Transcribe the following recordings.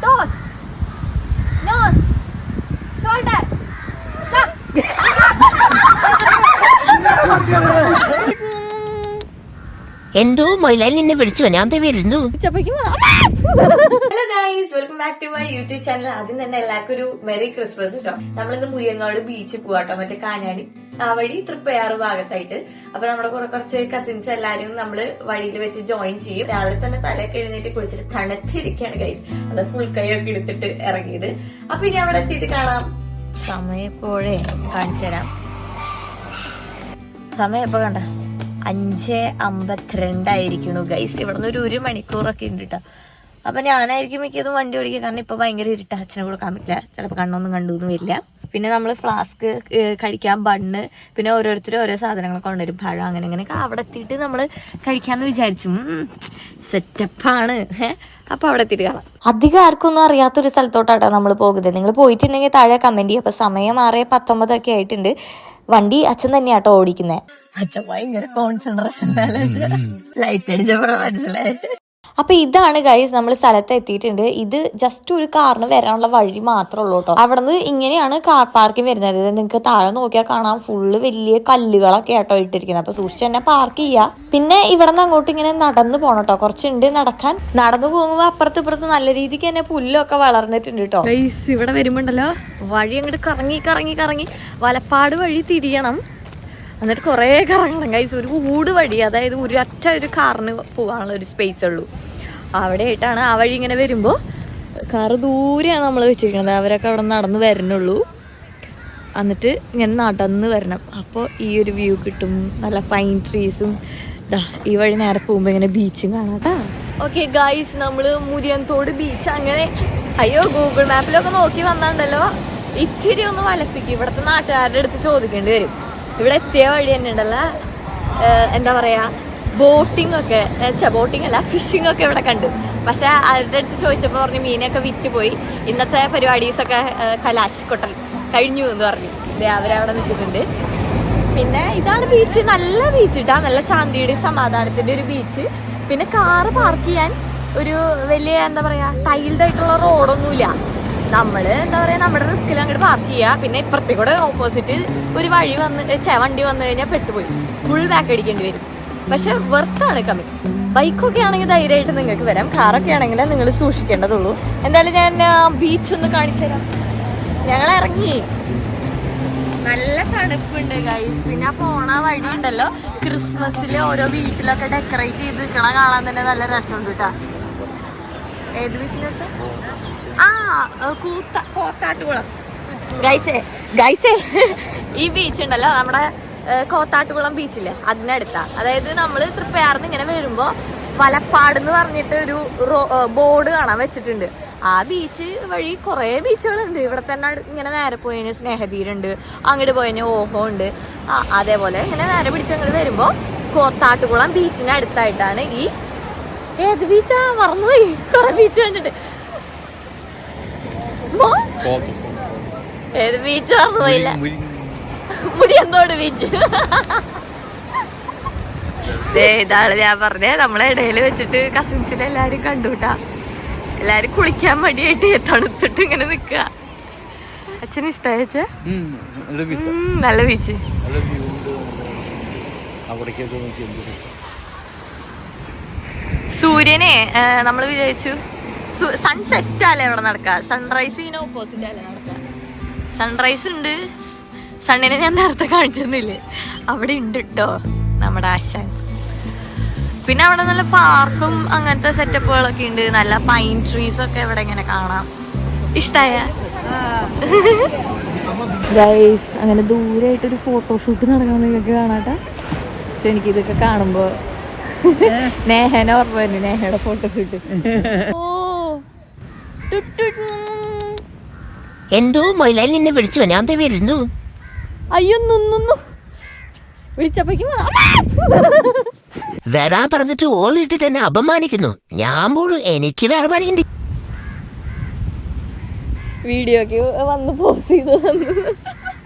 toes, nose, shoulder. എന്തോ മൊയിലാൽ നിന്നെ വിളിച്ചു ഞാൻ വരുന്നു. Hello guys, welcome back to my YouTube channel. ആദ്യം തന്നെ എല്ലാവർക്കും ഒരു മെറി ക്രിസ്മസ് കേട്ടോ. നമ്മളിന്ന് മുയങ്ങാട് ബീച്ചിൽ പോവാട്ടോ, മറ്റേ കാഞ്ഞാടി ആ വഴി തൃപ്പയാറ് ഭാഗത്തായിട്ട്. അപ്പൊ നമ്മുടെ കുറച്ച് കസിൻസ് എല്ലാരും നമ്മള് വഴിയിൽ വെച്ച് ജോയിൻ ചെയ്യും. രാവിലെ തന്നെ തലയൊക്കെ എഴുന്നേറ്റ് കുളിച്ചിട്ട് തണുത്തിരിക്കുകയാണ് ഗൈസ്. അത് ഫുൾ കൈയൊക്കെ എടുത്തിട്ട് ഇറങ്ങിയത്. അപ്പൊ ഇനി അവിടെ എത്തിയിട്ട് കാണാം. സമയം എപ്പോഴേ കാണിച്ചു തരാം. സമയം എപ്പോ കണ്ട 5:52 ഗൈസ്. ഇവിടെ നിന്ന് ഒരു മണിക്കൂറൊക്കെ ഉണ്ട് കേട്ടോ. അപ്പൊ ഞാനായിരിക്കും മിക്കതും വണ്ടി ഓടിക്കുക, കാരണം ഇപ്പൊ ഭയങ്കര ഇരുട്ട, അച്ഛനെ കൊടുക്കാൻ പറ്റില്ല, ചിലപ്പോൾ കണ്ണൊന്നും കണ്ടൊന്നും വരില്ല. പിന്നെ നമ്മൾ ഫ്ലാസ്ക് കഴിക്കാൻ ബണ്ണ്, പിന്നെ ഓരോരുത്തരും ഓരോ സാധനങ്ങളൊക്കെ കൊണ്ടുവരും, പഴം, അങ്ങനെ അങ്ങനെയൊക്കെ. അവിടെ എത്തിയിട്ട് നമ്മൾ കഴിക്കാന്ന് വിചാരിച്ചു. സെറ്റപ്പാണ്. അപ്പൊ അവിടെ എത്തിയിട്ട് കാണാം. അധികം ആർക്കൊന്നും അറിയാത്തൊരു സ്ഥലത്തോട്ടാട്ടോ നമ്മൾ പോകുന്നത്. നിങ്ങൾ പോയിട്ടുണ്ടെങ്കിൽ താഴെ കമന്റ് ചെയ്യും. അപ്പൊ സമയം 6:19 ആയിട്ടുണ്ട്. വണ്ടി അച്ഛൻ തന്നെയാട്ടോ ഓടിക്കുന്നത്. അച്ഛൻ ഭയങ്കര കോൺസെൻട്രേഷൻ, ലൈറ്റ് അടിച്ചപ്പോഴാ മനസ്സിലായി. അപ്പൊ ഇതാണ് ഗൈസ്, നമ്മൾ സ്ഥലത്ത് എത്തിയിട്ടുണ്ട്. ഇത് ജസ്റ്റ് ഒരു കാറിന് വരാനുള്ള വഴി മാത്രമേ ഉള്ളൂ കേട്ടോ. അവിടെ നിന്ന് ഇങ്ങനെയാണ് കാർ പാർക്കിംഗ് വരുന്നത്. നിങ്ങൾക്ക് താഴെ നോക്കിയാൽ കാണാം, ഫുള്ള് വലിയ കല്ലുകളൊക്കെ ആട്ടോ ഇട്ടിരിക്കുന്നത്. അപ്പൊ സൂക്ഷിച്ച് തന്നെ പാർക്ക് ചെയ്യുക. പിന്നെ ഇവിടെ നിന്ന് അങ്ങോട്ട് ഇങ്ങനെ നടന്നു പോകണം കേട്ടോ, കുറച്ചുണ്ട് നടക്കാൻ. നടന്നു പോകുമ്പോൾ അപ്പുറത്ത് ഇപ്പുറത്ത് നല്ല രീതിക്ക് തന്നെ പുല്ലൊക്കെ വളർന്നിട്ടുണ്ട് കേട്ടോ. ഗൈസ് ഇവിടെ വരുമ്പോണ്ടല്ലോ വഴി അങ്ങോട്ട് കറങ്ങി വലപ്പാട് വഴി തിരിയണം, എന്നിട്ട് കുറേ കറങ്ങണം ഗൈസ്. ഒരു ഊട് വഴി, അതായത് ഒരു കാറിന് പോകാനുള്ള ഒരു സ്പേസ് ഉള്ളൂ. അവിടെ ആയിട്ടാണ് ആ വഴി. ഇങ്ങനെ വരുമ്പോൾ കാറ് ദൂരെയാണ് നമ്മൾ വെച്ചിരിക്കുന്നത്. അവരൊക്കെ അവിടെ നടന്ന് വരണുള്ളൂ. എന്നിട്ട് ഇങ്ങനെ നടന്ന് വരണം. അപ്പോൾ ഈ ഒരു വ്യൂ കിട്ടും, നല്ല പൈൻ ട്രീസും. ഈ വഴി നേരെ പോകുമ്പോൾ ഇങ്ങനെ ബീച്ചും കാണാട്ടാ. ഓക്കെ ഗൈസ്, നമ്മൾ മുരിയൻതോട് ബീച്ച് അങ്ങനെ. അയ്യോ, ഗൂഗിൾ മാപ്പിലൊക്കെ നോക്കി വന്നാണ്ടല്ലോ ഇത്തിരി ഒന്ന് വലപ്പിക്കും. ഇവിടുത്തെ നാട്ടുകാരുടെ അടുത്ത് ചോദിക്കേണ്ടി വരും. ഇവിടെ എത്തിയ വഴി തന്നെ ഉണ്ടല്ലോ, എന്താ പറയാ, ബോട്ടിംഗ് ഒക്കെ, ബോട്ടിംഗ് അല്ല, ഫിഷിംഗ് ഒക്കെ ഇവിടെ കണ്ടു. പക്ഷെ അവരുടെ അടുത്ത് ചോദിച്ചപ്പോൾ പറഞ്ഞു മീനൊക്കെ വിറ്റ് പോയി, ഇന്നത്തെ പരിപാടീസൊക്കെ കലാശ് കൊട്ടൽ കഴിഞ്ഞു എന്ന് പറഞ്ഞു. അവരവിടെ നിൽക്കുന്നുണ്ട്. പിന്നെ ഇതാണ് ബീച്ച്, നല്ല ബീച്ച് ഇട്ടാ, നല്ല ശാന്തിയുടെ സമാധാനത്തിന്റെ ഒരു ബീച്ച്. പിന്നെ കാറ് പാർക്ക് ചെയ്യാൻ ഒരു വലിയ എന്താ പറയാ ടൈൽഡ് ആയിട്ടുള്ള റോഡൊന്നുമില്ല. നമ്മള് എന്താ പറയാ നമ്മുടെ റിസ്കിൽ അങ്ങോട്ട് പാർക്ക് ചെയ്യുക. പിന്നെ ഇപ്പുറത്തെ കൂടെ ഓപ്പോസിറ്റ് ഒരു വഴി വണ്ടി വന്നു കഴിഞ്ഞാൽ പെട്ടുപോയി ഫുൾ ബാക്ക് അടിക്കേണ്ടി വരും. പക്ഷെ വെർത്താണ് കമ്മി. ബൈക്കൊക്കെ ആണെങ്കിൽ ധൈര്യമായിട്ട് നിങ്ങൾക്ക് വരാം, കാറൊക്കെ ആണെങ്കിൽ നിങ്ങൾ സൂക്ഷിക്കേണ്ടതുള്ളൂ. എന്തായാലും ഞാൻ ബീച്ച് ഒന്ന് കാണിച്ചു തരാം. ഞങ്ങൾ ഇറങ്ങി, നല്ല തണുപ്പുണ്ട് ഗൈസ്. പിന്നെ പോണ വഴി ഉണ്ടല്ലോ, ക്രിസ്മസിൽ ഓരോ വീട്ടിലൊക്കെ ഡെക്കറേറ്റ് ചെയ്ത് നിൽക്കണ കാണാൻ തന്നെ നല്ല രസമുണ്ട് കേട്ടോ. ഏത് ബീച്ചിലോട്ട്? കോത്താട്ടുകുളം ഗൈസേ. ഈ ബീച്ച് ഉണ്ടല്ലോ, നമ്മുടെ കോത്താട്ടുകുളം ബീച്ചില്ലേ, അതിനടുത്താ. അതായത് നമ്മൾ തൃപ്പയാറിന്ന് ഇങ്ങനെ വരുമ്പോ വലപ്പാട് എന്ന് പറഞ്ഞിട്ട് ഒരു ബോർഡ് കാണാൻ വെച്ചിട്ടുണ്ട്. ആ ബീച്ച് വഴി കുറേ ബീച്ചുകളുണ്ട്. ഇവിടെ തന്നെ ഇങ്ങനെ നേരെ പോയതിന് സ്നേഹതീരുണ്ട്, അങ്ങോട്ട് പോയതിന് ഓഹോ ഉണ്ട്. അതേപോലെ ഇങ്ങനെ നേരെ പിടിച്ച് അങ്ങോട്ട് വരുമ്പോ കോത്താട്ടുകുളം ബീച്ചിന് അടുത്തായിട്ടാണ് ഈ ഏത് ബീച്ചാ മറന്നുപോയി, കുറെ ബീച്ച് കണ്ടിട്ട്. ഏത് ബീച്ച് മറന്നുപോയില്ല, മുരിയന്തോട് ബീച്ച്. ഇതാണ് ഞാൻ പറഞ്ഞേ, നമ്മളെ ഇടയിൽ വെച്ചിട്ട് കസിൻസിനെ എല്ലാരും കണ്ടുകൂട്ടാ. എല്ലാരും കുളിക്കാൻ മടിയായിട്ട് തണുത്തിട്ട് ഇങ്ങനെ നിക്ക. അച്ഛന് ഇഷ്ടായ നല്ല ബീച്ച്. സൂര്യനെ നമ്മൾ വിചാരിച്ചു സൺസെറ്റ് അല്ലേ ഇവിടെ നടക്കുക, സൺറൈസിന് ഓപ്പോസിറ്റ് അല്ലേ നടക്കുക. സൺറൈസ് ഉണ്ട്, സണ്ണിനെ ഞാൻ നേരത്തെ കാണിച്ചൊന്നുമില്ലേ, അവിടെ ഉണ്ട് കേട്ടോ നമ്മുടെ ആശാൻ. പിന്നെ അവിടെ നല്ല പാർക്കും അങ്ങനത്തെ സെറ്റപ്പുകളൊക്കെ ഉണ്ട്, നല്ല പൈൻ ട്രീസ് ഒക്കെ ഇവിടെ ഇങ്ങനെ കാണാം. ഇഷ്ടായ ഗൈസ്? അങ്ങനെ ദൂരമായിട്ടൊരു ഫോട്ടോഷൂട്ട് നടക്കണം നിങ്ങൾക്ക് കാണാട്ടെ. പക്ഷെ എനിക്കിതൊക്കെ കാണുമ്പോ നേഹനെ ഓർമ്മ വരുന്നു, നേഹയുടെ ഫോട്ടോഷൂട്ട്. എന്തോ മൊയിലാൽ നിന്നെ വിളിച്ചു ഞാൻ വരുന്നു. അയ്യോ നിന്നു വിളിച്ചപ്പോഴേക്കും വരാൻ പറഞ്ഞിട്ട് ഓളിട്ടിട്ട് എന്നെ അപമാനിക്കുന്നു. ഞാൻ പോലും എനിക്ക് വേറെ പണിയുണ്ട്. വീഡിയോക്ക് വന്ന് പോസ്റ്റ് ചെയ്ത് തന്നു.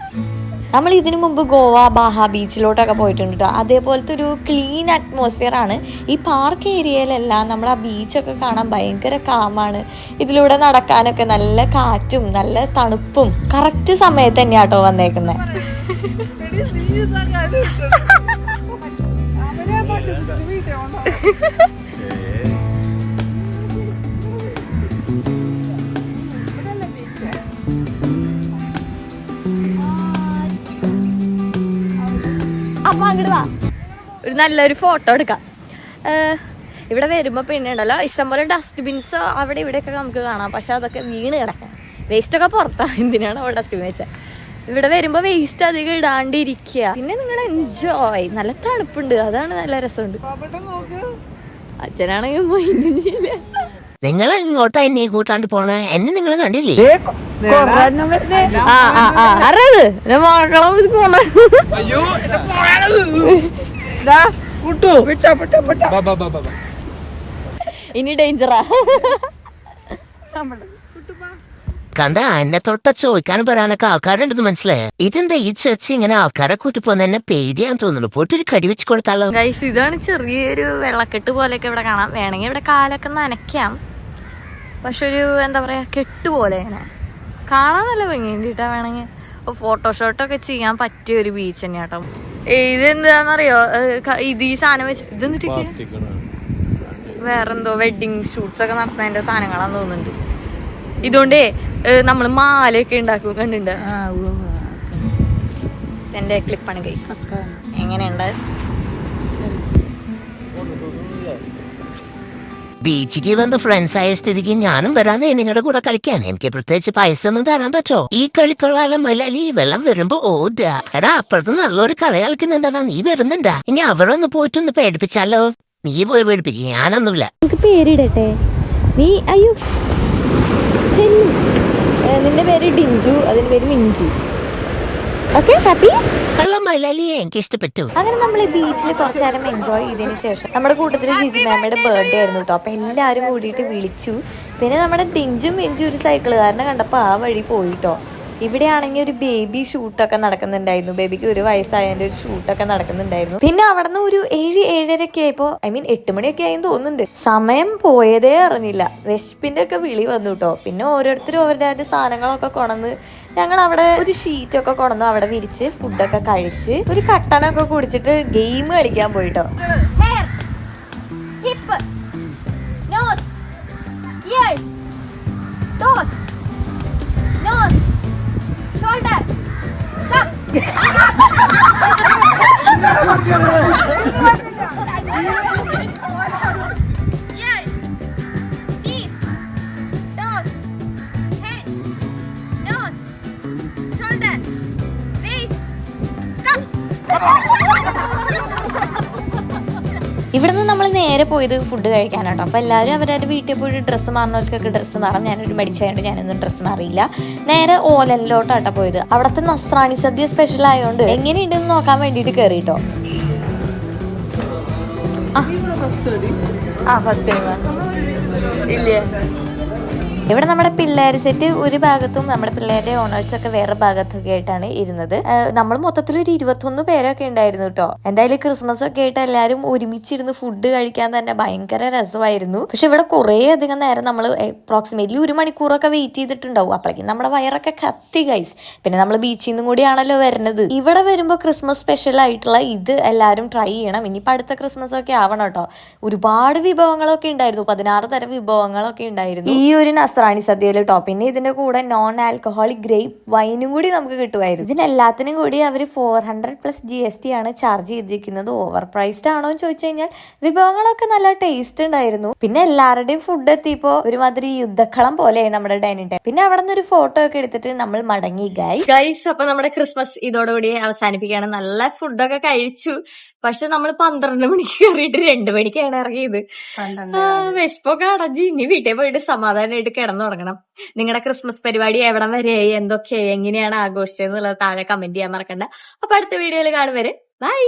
നമ്മൾ ഇതിനു മുമ്പ് ഗോവ ബാഹ ബീച്ചിലോട്ടൊക്കെ പോയിട്ടുണ്ട് കേട്ടോ. അതേപോലത്തെ ഒരു ക്ലീൻ അറ്റ്മോസ്ഫിയർ ആണ് ഈ പാർക്ക് ഏരിയയിലെല്ലാം. നമ്മൾ ആ ബീച്ചൊക്കെ കാണാൻ ഭയങ്കര കാമാണ്. ഇതിലൂടെ നടക്കാനൊക്കെ നല്ല കാറ്റും നല്ല തണുപ്പും കറക്റ്റ് സമയത്ത് തന്നെയാട്ടോ വന്നേക്കുന്നത്. അപ്പൊ അങ്ങോട്ട് വാ, ഒരു നല്ലൊരു ഫോട്ടോ എടുക്കാം. ഇവിടെ വരുമ്പോ പിന്നെ ഉണ്ടല്ലോ ഇഷ്ടംപോലെ ഡസ്റ്റ്ബിൻസ് അവിടെ ഇവിടെയൊക്കെ നമുക്ക് കാണാം. പക്ഷെ അതൊക്കെ വീണ് കിടക്കാം. വേസ്റ്റൊക്കെ പുറത്താ. എന്തിനാണ് അവിടെ ഡസ്റ്റ്ബിൻ വെച്ചാൽ? ഇവിടെ വരുമ്പോ വേസ്റ്റ് അധികം ഇടാണ്ടിരിക്കുക. പിന്നെ നിങ്ങൾ എൻജോയ്. നല്ല തണുപ്പുണ്ട്, അതാണ് നല്ല രസമുണ്ട്. അച്ഛനാണെങ്കിൽ മൈൻഡും ചെയ്യില്ല. നിങ്ങൾ ഇങ്ങോട്ടാ എന്നെ കൂട്ടാണ്ട് പോണ എന്നെ നിങ്ങൾ കണ്ടില്ലേ? ഇനി ഡേഞ്ചറാ. കണ്ട എന്നെ തൊട്ട ചോദിക്കാൻ പറയാനൊക്കെ ആൾക്കാരുണ്ടെന്ന് മനസ്സിലായ. ഇതെന്താ ഈ ചേച്ചി ഇങ്ങനെ ആൾക്കാരെ കൂട്ടി പോന്നെ? എന്നെ പേടിയാന്ന് തോന്നുന്നു. പോയിട്ടൊരു കടി വെച്ച് കൊടുത്താലോ? ഗൈസ്, ഇതാണ് ചെറിയൊരു വെള്ളക്കെട്ട് പോലെയൊക്കെ ഇവിടെ കാണാം. വേണമെങ്കിൽ ഇവിടെ കാലൊക്കെ നനയ്ക്കാം. പക്ഷെ ഒരു എന്താ പറയാ, കെട്ടുപോലെ ഇങ്ങനെ കാണാൻ നല്ല ഭംഗിയുണ്ട്. വേണമെങ്കിൽ ഫോട്ടോഷോട്ടൊക്കെ ചെയ്യാൻ പറ്റിയ ഒരു ബീച്ച് തന്നെയാട്ടോ. ഇതെന്താന്നറിയോ, ഇത് ഈ സാധനം വെച്ച് ഇതെന്നിട്ട് വേറെന്തോ വെഡിങ് ഷൂട്ട്സ് ഒക്കെ നടത്തുന്നതിന്റെ സാധനങ്ങളാന്ന് തോന്നുന്നുണ്ട്. ഇതുകൊണ്ടേ നമ്മള് മാലയൊക്കെ ഉണ്ടാക്കും. കണ്ടിട്ടുണ്ട്? എന്റെ ക്ലിപ്പാണ് ഗൈസ്. എങ്ങനെയുണ്ട്? ബീച്ചിക്ക് വന്ന് ഫ്രണ്ട്സ് ആയ സ്ഥിതിക്ക് ഞാനും വരാന്ന് നിങ്ങളുടെ കൂടെ കളിക്കാൻ. എനിക്ക് പ്രത്യേകിച്ച് പൈസ ഒന്നും തരാൻ പറ്റോ? ഈ കളിക്കൊള്ളാലും മലയാളി വെള്ളം വരുമ്പോ ഓടാ. എടാ, അപ്പുറത്ത് നല്ലൊരു കളി കളിക്കുന്നുണ്ടാ, നീ വരുന്നുണ്ടാ? ഇനി അവരൊന്ന് പോയിട്ടൊന്ന് പേടിപ്പിച്ചാലോ? നീ പോയി പേടിപ്പിക്കുക, ഞാനൊന്നുമില്ല. പേരിടട്ടെ നീ? അയ്യോ, നിന്റെ പേര് ഡിഞ്ചു, അതിന്റെ പേര് മിഞ്ചു. Okay, happy? മലയാളിയെ എനിക്ക് ഇഷ്ടപ്പെട്ടു. അങ്ങനെ നമ്മൾ ഈ ബീച്ചിൽ കുറച്ചു നേരം എൻജോയ് ചെയ്തതിന് ശേഷം നമ്മുടെ കൂട്ടത്തിൽ ജിജി മാമയുടെ ബർത്ത്ഡേ ആയിരുന്നു കേട്ടോ. അപ്പൊ എല്ലാവരും കൂടിയിട്ട് വിളിച്ചു. പിന്നെ നമ്മുടെ ഡിഞ്ചും മിഞ്ചും ഒരു സൈക്കിളുകാരനെ കണ്ടപ്പോൾ ആ വഴി പോയിട്ടോ. ഇവിടെയാണെങ്കിൽ ഒരു ബേബി ഷൂട്ടൊക്കെ നടക്കുന്നുണ്ടായിരുന്നു. ബേബിക്ക് 1 വയസ്സായതിന്റെ ഒരു ഷൂട്ടൊക്കെ നടക്കുന്നുണ്ടായിരുന്നു. പിന്നെ അവിടെ നിന്ന് ഒരു 7-7:30 ആയപ്പോ 8 മണിയൊക്കെ ആയി തോന്നുന്നുണ്ട്. സമയം പോയതേ അറിഞ്ഞില്ല. വിശപ്പിന്റെ ഒക്കെ വിളി വന്നു കേട്ടോ. പിന്നെ ഓരോരുത്തരും അവരുടെ സാധനങ്ങളൊക്കെ കൊണന്ന് ഞങ്ങൾ അവിടെ ഒരു ഷീറ്റൊക്കെ കൊണ്ടു അവിടെ വിരിച്ച് ഫുഡൊക്കെ കഴിച്ച് ഒരു കട്ടനൊക്കെ കുടിച്ചിട്ട് ഗെയിം കളിക്കാൻ പോയിട്ടോ. ഇവിടുന്ന് നമ്മൾ നേരെ പോയത് ഫുഡ് കഴിക്കാനാട്ടോ. അപ്പോൾ എല്ലാവരും അവരവരുടെ വീട്ടിൽ പോയിട്ട് ഡ്രസ്സ് മാറുന്നവർക്കൊക്കെ ഡ്രസ്സ് മാറും. ഞാനൊരു മടിച്ചായതുകൊണ്ട് ഞാനൊന്നും ഡ്രസ്സ് മാറിയില്ല. നേരെ ഓലനിലോട്ടാട്ടോ പോയത്. അവിടുത്തെ നസ്രാണി സദ്യ സ്പെഷ്യൽ ആയതുകൊണ്ട് എങ്ങനെയുണ്ടെന്ന് നോക്കാൻ വേണ്ടിയിട്ട് കയറിട്ടോ. ഫസ്റ്റ് ടൈം ഇല്ലേ? ഇവിടെ നമ്മുടെ പിള്ളേർ സെറ്റ് ഒരു ഭാഗത്തും നമ്മുടെ പിള്ളേരുടെ ഓണേഴ്സൊക്കെ വേറെ ഭാഗത്തൊക്കെ ആയിട്ടാണ് ഇരുന്നത്. നമ്മൾ മൊത്തത്തിൽ ഒരു 21 പേരൊക്കെ ഉണ്ടായിരുന്നു കേട്ടോ. എന്തായാലും ക്രിസ്മസ് ഒക്കെ ആയിട്ട് എല്ലാവരും ഒരുമിച്ചിരുന്ന് ഫുഡ് കഴിക്കാൻ തന്നെ ഭയങ്കര രസമായിരുന്നു. പക്ഷെ ഇവിടെ കുറേ അധികം നേരം നമ്മൾ അപ്രോക്സിമേറ്റ്ലി 1 മണിക്കൂറൊക്കെ വെയിറ്റ് ചെയ്തിട്ടുണ്ടാവും. അപ്പോഴേക്കും നമ്മുടെ വയറൊക്കെ കത്തി ഗൈസ്. പിന്നെ നമ്മൾ ബീച്ചിൽ നിന്നും കൂടിയാണല്ലോ വരുന്നത്. ഇവിടെ വരുമ്പോൾ ക്രിസ്മസ് സ്പെഷ്യൽ ആയിട്ടുള്ള ഇത് എല്ലാവരും ട്രൈ ചെയ്യണം. ഇനിയിപ്പോൾ അടുത്ത ക്രിസ്മസ് ഒക്കെ ആവണം കേട്ടോ. ഒരുപാട് വിഭവങ്ങളൊക്കെ ഉണ്ടായിരുന്നു. 16 തരം വിഭവങ്ങളൊക്കെ ഉണ്ടായിരുന്നു ഈ ഒരു റാണി സദ്യയിൽ കേട്ടോ. പിന്നെ ഇതിന്റെ കൂടെ നോൺ ആൽക്കഹോളിക് ഗ്രേപ്പ് വൈനും കൂടി നമുക്ക് കിട്ടുമായിരുന്നു. ഇതിനെല്ലാത്തിനും കൂടി അവർ 400+ GST ആണ് ചാർജ് ചെയ്തിരിക്കുന്നത്. ഓവർ പ്രൈസ്ഡ് ആണോ എന്ന് ചോദിച്ചു കഴിഞ്ഞാൽ വിഭവങ്ങളൊക്കെ നല്ല ടേസ്റ്റ് ഉണ്ടായിരുന്നു. പിന്നെ എല്ലാവരുടെയും ഫുഡ് എത്തിയപ്പോ ഒരുമാതിരി യുദ്ധക്കളം പോലെയായി നമ്മുടെ ഡൈനിങ് ടേബിൾ. പിന്നെ അവിടെ നിന്ന് ഒരു ഫോട്ടോ ഒക്കെ എടുത്തിട്ട് നമ്മൾ മടങ്ങി ഗൈസ്. അപ്പൊ നമ്മുടെ ക്രിസ്മസ് ഇതോടുകൂടി അവസാനിപ്പിക്കുകയാണ്. നല്ല ഫുഡൊക്കെ കഴിച്ചു. പക്ഷെ നമ്മൾ 12 മണിക്ക് കയറിയിട്ട് 2 മണിക്കാണ് ഇറങ്ങിയത്. വിശപ്പൊക്കെ അടഞ്ഞ് ഇനി വീട്ടിൽ പോയിട്ട് സമാധാനമായിട്ട് കിടന്നു തുടങ്ങണം. നിങ്ങളുടെ ക്രിസ്മസ് പരിപാടി എവിടം വരെയായി, എന്തൊക്കെയായി, എങ്ങനെയാണ് ആഘോഷിച്ചത് എന്നുള്ളത് താഴെ കമന്റ് ചെയ്യാൻ മറക്കണ്ട. അപ്പൊ അടുത്ത വീഡിയോയിൽ കാണും വരെ ബൈ.